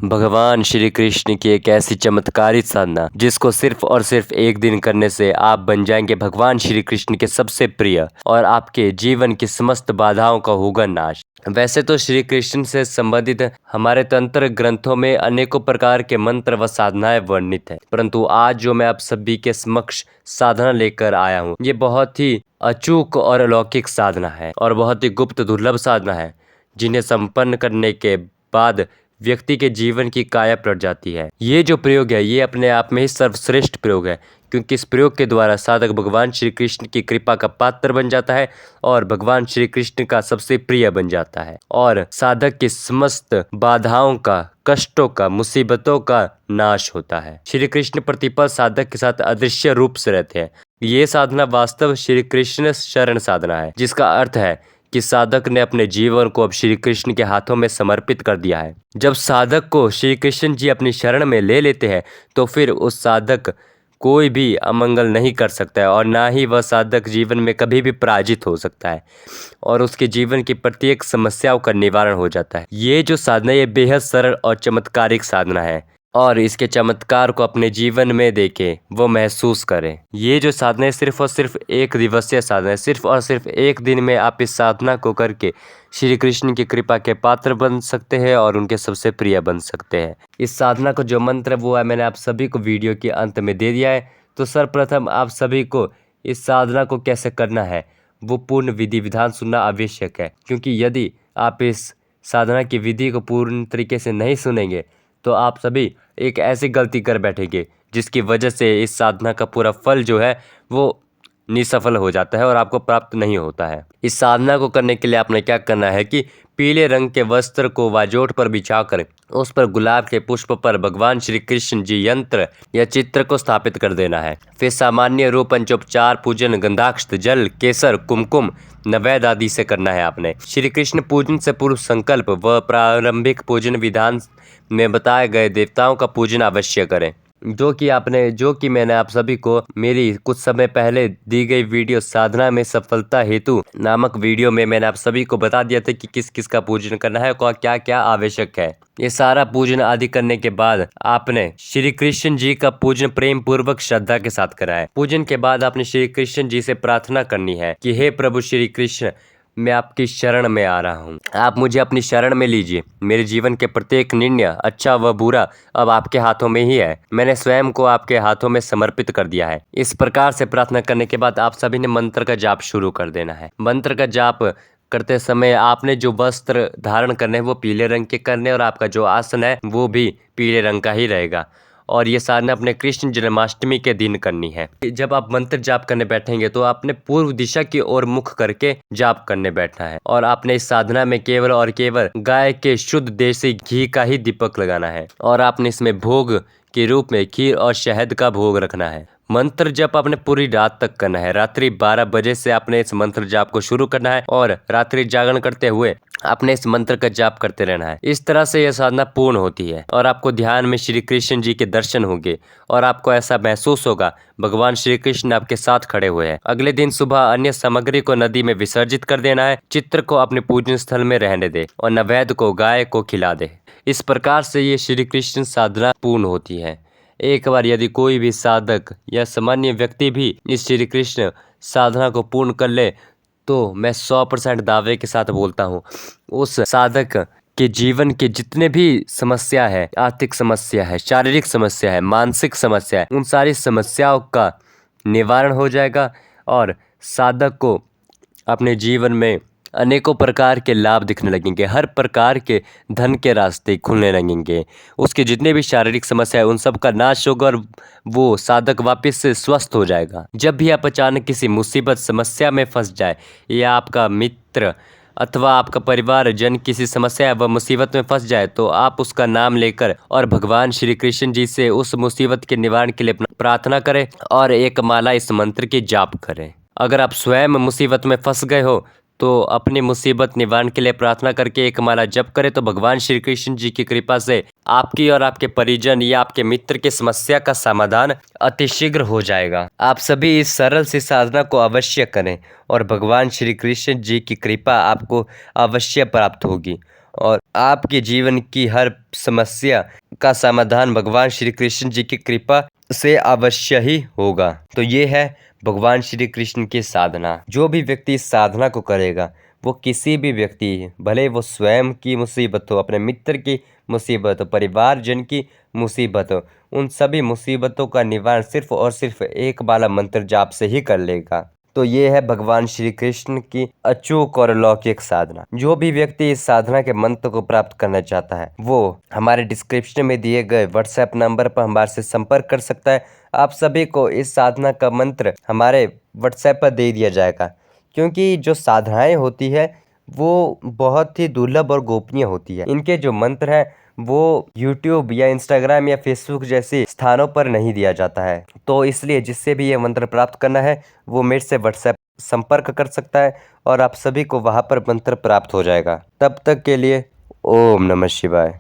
भगवान श्री कृष्ण की एक ऐसी चमत्कारिक साधना जिसको सिर्फ और सिर्फ एक दिन करने से आप बन जाएंगे भगवान श्री कृष्ण के सबसे प्रिय और आपके जीवन की समस्त बाधाओं का होगा नाश। वैसे तो श्री कृष्ण से संबंधित हमारे तंत्र ग्रंथों में अनेकों प्रकार के मंत्र व साधनाएं वर्णित है, परंतु आज जो मैं आप सभी के समक्ष साधना लेकर आया हूँ ये बहुत ही अचूक और अलौकिक साधना है और बहुत ही गुप्त दुर्लभ साधना है, जिन्हें संपन्न करने के बाद व्यक्ति के जीवन की काया पलट जाती है। ये जो प्रयोग है ये अपने आप में ही सर्वश्रेष्ठ प्रयोग है, क्योंकि इस प्रयोग के द्वारा साधक भगवान श्री कृष्ण की कृपा का पात्र बन जाता है और भगवान श्री कृष्ण का सबसे प्रिय बन जाता है और साधक की समस्त बाधाओं का, कष्टों का, मुसीबतों का नाश होता है। श्री कृष्ण प्रतिपल साधक के साथ अदृश्य रूप से रहते हैं। ये साधना वास्तव श्री कृष्ण शरण साधना है, जिसका अर्थ है कि साधक ने अपने जीवन को अब श्री कृष्ण के हाथों में समर्पित कर दिया है। जब साधक को श्री कृष्ण जी अपनी शरण में ले लेते हैं तो फिर उस साधक कोई भी अमंगल नहीं कर सकता है और ना ही वह साधक जीवन में कभी भी पराजित हो सकता है और उसके जीवन की प्रत्येक समस्याओं का निवारण हो जाता है। ये जो साधना ये बेहद सरल और चमत्कारिक साधना है और इसके चमत्कार को अपने जीवन में देखें, वो महसूस करें। ये जो साधना है सिर्फ और सिर्फ एक दिवसीय साधना है। सिर्फ और सिर्फ एक दिन में आप इस साधना को करके श्री कृष्ण की कृपा के पात्र बन सकते हैं और उनके सबसे प्रिय बन सकते हैं। इस साधना को जो मंत्र वो है मैंने आप सभी को वीडियो के अंत में दे दिया है। तो सर्वप्रथम आप सभी को इस साधना को कैसे करना है वो पूर्ण विधि विधान सुनना आवश्यक है, क्योंकि यदि आप इस साधना की विधि को पूर्ण तरीके से नहीं सुनेंगे तो आप सभी एक ऐसी गलती कर बैठेंगे जिसकी वजह से इस साधना का पूरा फल जो है वो निसफल हो जाता है और आपको प्राप्त नहीं होता है। इस साधना को करने के लिए आपने क्या करना है कि पीले रंग के वस्त्र को वाजोट पर बिछाकर उस पर गुलाब के पुष्प पर भगवान श्री कृष्ण जी यंत्र या चित्र को स्थापित कर देना है। फिर सामान्य रूप पंचोपचार पूजन गंधाक्षत जल केसर कुमकुम नैवेद्य आदि से करना है। आपने श्री कृष्ण पूजन से पूर्व संकल्प व प्रारंभिक पूजन विधान में बताए गए देवताओं का पूजन अवश्य करें, जो कि मैंने आप सभी को मेरी कुछ समय पहले दी गई वीडियो साधना में सफलता हेतु नामक वीडियो में मैंने आप सभी को बता दिया था कि किस किस का पूजन करना है और क्या क्या आवश्यक है। ये सारा पूजन आदि करने के बाद आपने श्री कृष्ण जी का पूजन प्रेम पूर्वक श्रद्धा के साथ करा है। पूजन के बाद आपने श्री कृष्ण जी से प्रार्थना करनी है कि हे प्रभु श्री कृष्ण, मैं आपकी शरण में आ रहा हूँ, आप मुझे अपनी शरण में लीजिए। मेरे जीवन के प्रत्येक निर्णय अच्छा व बुरा अब आपके हाथों में ही है। मैंने स्वयं को आपके हाथों में समर्पित कर दिया है। इस प्रकार से प्रार्थना करने के बाद आप सभी ने मंत्र का जाप शुरू कर देना है। मंत्र का जाप करते समय आपने जो वस्त्र धारण करने हैं वो पीले रंग के करने और आपका जो आसन है वो भी पीले रंग का ही रहेगा और ये साधना अपने कृष्ण जन्माष्टमी के दिन करनी है। जब आप मंत्र जाप करने बैठेंगे तो आपने पूर्व दिशा की ओर मुख करके जाप करने बैठना है और आपने इस साधना में केवल और केवल गाय के शुद्ध देसी घी का ही दीपक लगाना है और आपने इसमें भोग के रूप में खीर और शहद का भोग रखना है। मंत्र जप आपने पूरी रात तक करना है। रात्रि 12 बजे से आपने इस मंत्र जाप को शुरू करना है और रात्रि जागरण करते हुए आपने इस मंत्र का जाप करते रहना है। इस तरह से यह साधना पूर्ण होती है और आपको ध्यान में श्री कृष्ण जी के दर्शन होंगे और आपको ऐसा महसूस होगा भगवान श्री कृष्ण आपके साथ खड़े हुए हैं। अगले दिन सुबह अन्य सामग्री को नदी में विसर्जित कर देना है। चित्र को अपने पूजन स्थल में रहने दे और नैवेद्य को गाय को खिला दे। इस प्रकार से ये श्री कृष्ण साधना पूर्ण होती है। एक बार यदि कोई भी साधक या सामान्य व्यक्ति भी इस श्री कृष्ण साधना को पूर्ण कर ले तो मैं 100% दावे के साथ बोलता हूँ उस साधक के जीवन के जितने भी समस्या है, आर्थिक समस्या है, शारीरिक समस्या है, मानसिक समस्या है, उन सारी समस्याओं का निवारण हो जाएगा और साधक को अपने जीवन में अनेकों प्रकार के लाभ दिखने लगेंगे। हर प्रकार के धन के रास्ते खुलने लगेंगे। उसके जितने भी शारीरिक समस्या है उन सब का नाश होगा और वो साधक वापस से स्वस्थ हो जाएगा। जब भी आप अचानक किसी मुसीबत समस्या में फंस जाए या आपका मित्र अथवा आपका परिवार जन किसी समस्या व मुसीबत में फंस जाए तो आप उसका नाम लेकर और भगवान श्री कृष्ण जी से उस मुसीबत के निवारण के लिए प्रार्थना करें और एक माला इस मंत्र की जाप करें। अगर आप स्वयं मुसीबत में फंस गए हो तो अपनी मुसीबत निवारण के लिए प्रार्थना करके एक माला जप करें तो भगवान श्री कृष्ण जी की कृपा से आपकी और आपके परिजन या आपके मित्र की समस्या का समाधान अतिशीघ्र हो जाएगा। आप सभी इस सरल सी साधना को अवश्य करें और भगवान श्री कृष्ण जी की कृपा आपको अवश्य प्राप्त होगी और आपके जीवन की हर समस्या का समाधान भगवान श्री कृष्ण जी की कृपा से अवश्य ही होगा। तो ये है भगवान श्री कृष्ण की साधना। जो भी व्यक्ति इस साधना को करेगा, वो किसी भी व्यक्ति, भले वो स्वयं की मुसीबत हो, अपने मित्र की मुसीबत हो, परिवारजन की मुसीबत हो, उन सभी मुसीबतों का निवारण सिर्फ और सिर्फ एक बाला मंत्र जाप से ही कर लेगा। तो ये है भगवान श्री कृष्ण की अचूक और अलौकिक साधना। जो भी व्यक्ति इस साधना के मंत्र को प्राप्त करना चाहता है, वो हमारे डिस्क्रिप्शन में दिए गए व्हाट्सएप नंबर पर हमारे से संपर्क कर सकता है। आप सभी को इस साधना का मंत्र हमारे व्हाट्सएप पर दे दिया जाएगा, क्योंकि जो साधनाएं होती है वो बहुत ही दुर्लभ और गोपनीय होती है। इनके जो मंत्र है वो YouTube या Instagram या Facebook जैसे स्थानों पर नहीं दिया जाता है। तो इसलिए जिससे भी ये मंत्र प्राप्त करना है, वो मेरे से व्हाट्सएप संपर्क कर सकता है और आप सभी को वहाँ पर मंत्र प्राप्त हो जाएगा। तब तक के लिए ओम नमः शिवाय।